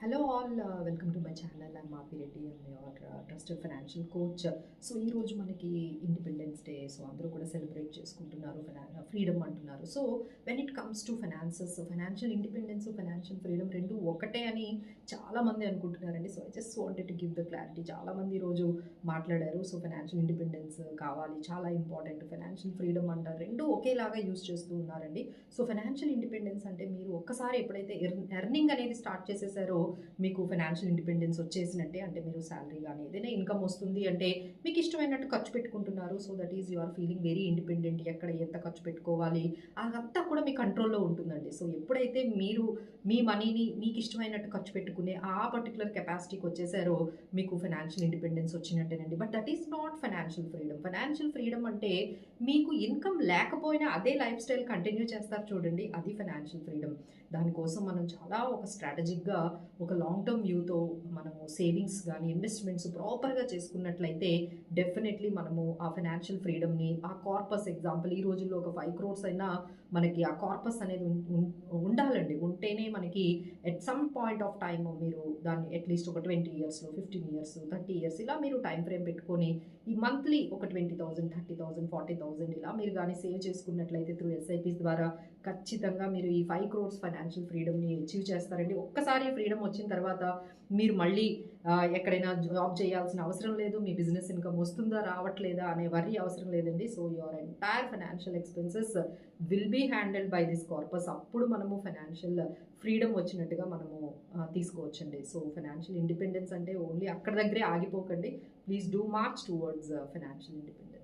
Hello all, welcome to my channel. I'm Mapi Reddy. I'm your trusted financial coach. So ఈ రోజు మనకి independence day. So అందరూ కూడా celebrate చేసుకుంటున్నారు, freedom అంటున్నారు. So when it comes to finances, financial independence, financial freedom రెండు ఒకటే అని చాలామంది అనుకుంటున్నారండి. So I just wanted to give the clarity. చాలామంది ఈరోజు మాట్లాడారు. సో ఫైనాన్షియల్ ఇండిపెండెన్స్ కావాలి, చాలా ఇంపార్టెంట్, ఫైనాన్షియల్ ఫ్రీడమ్ అంటారు, రెండు ఒకేలాగా యూజ్ చేస్తూ ఉన్నారండి. సో ఫైనాన్షియల్ ఇండిపెండెన్స్ అంటే మీరు ఒక్కసారి ఎప్పుడైతే ఎర్నింగ్ అనేది స్టార్ట్ చేసేసారో మీకు ఫైనాన్షియల్ ఇండిపెండెన్స్ వచ్చేసినట్టే. అంటే మీరు శాలరీ కానీ ఏదైనా ఇన్కమ్ వస్తుంది అంటే మీకు ఇష్టమైనట్టు ఖర్చు పెట్టుకుంటున్నారు. So that is you are feeling very independent. ఎక్కడ ఎంత ఖర్చు పెట్టుకోవాలి అదంతా కూడా మీ కంట్రోల్లో ఉంటుందండి. సో ఎప్పుడైతే మీరు మీ మనీని మీకు ఇష్టమైనట్టు ఖర్చు పెట్టుకునే ఆ పర్టికులర్ కెపాసిటీకి వచ్చేసారో మీకు ఫైనాన్షియల్ ఇండిపెండెన్స్ వచ్చినట్టేనండి. But that is not financial freedom. Financial freedom అంటే మీకు ఇన్కమ్ లేకపోయినా అదే లైఫ్ స్టైల్ కంటిన్యూ చేస్తారు చూడండి, అది ఫైనాన్షియల్ ఫ్రీడమ్. దానికోసం మనం చాలా ఒక స్ట్రాటజిక్గా ఒక లాంగ్ టర్మ్ వ్యూతో మనము సేవింగ్స్ కానీ ఇన్వెస్ట్మెంట్స్ ప్రాపర్గా చేసుకున్నట్లయితే డెఫినెట్లీ మనము ఆ ఫైనాన్షియల్ ఫ్రీడమ్ని, ఆ కార్పస్ ఎగ్జాంపుల్ ఈ రోజుల్లో ఒక 5 crores అయినా మనకి ఆ కార్పస్ అనేది ఉండాలండి. ఉంటేనే మనకి at some point of time మీరు దాన్ని అట్లీస్ట్ ఒక 20 yearsలో, 15 years, 30 years ఇలా మీరు టైం ఫ్రేమ్ పెట్టుకొని ఈ మంత్లీ ఒక 20,000, 30,000, 40,000 ఇలా మీరు కానీ సేవ్ చేసుకున్నట్లయితే త్రూ ఎస్ఐపిస్ ద్వారా ఖచ్చితంగా మీరు ఈ 5 crores ఫైనాన్షియల్ ఫ్రీడమ్ని అచీవ్ చేస్తారండి. ఒక్కసారి ఫ్రీడమ్ వచ్చిన తర్వాత మీరు మళ్ళీ ఎక్కడైనా జాబ్ చేయాల్సిన అవసరం లేదు. మీ బిజినెస్ ఇన్కమ్ వస్తుందా రావట్లేదా అనే వరీ అవసరం లేదండి. So your entire financial expenses will be handled by this corpus. అప్పుడు మనము ఫైనాన్షియల్ ఫ్రీడమ్ వచ్చినట్టుగా మనము తీసుకోవచ్చండి. సో ఫైనాన్షియల్ ఇండిపెండెన్స్ అంటే ఓన్లీ అక్కడ దగ్గరే ఆగిపోకండి. Please do march towards financial independence.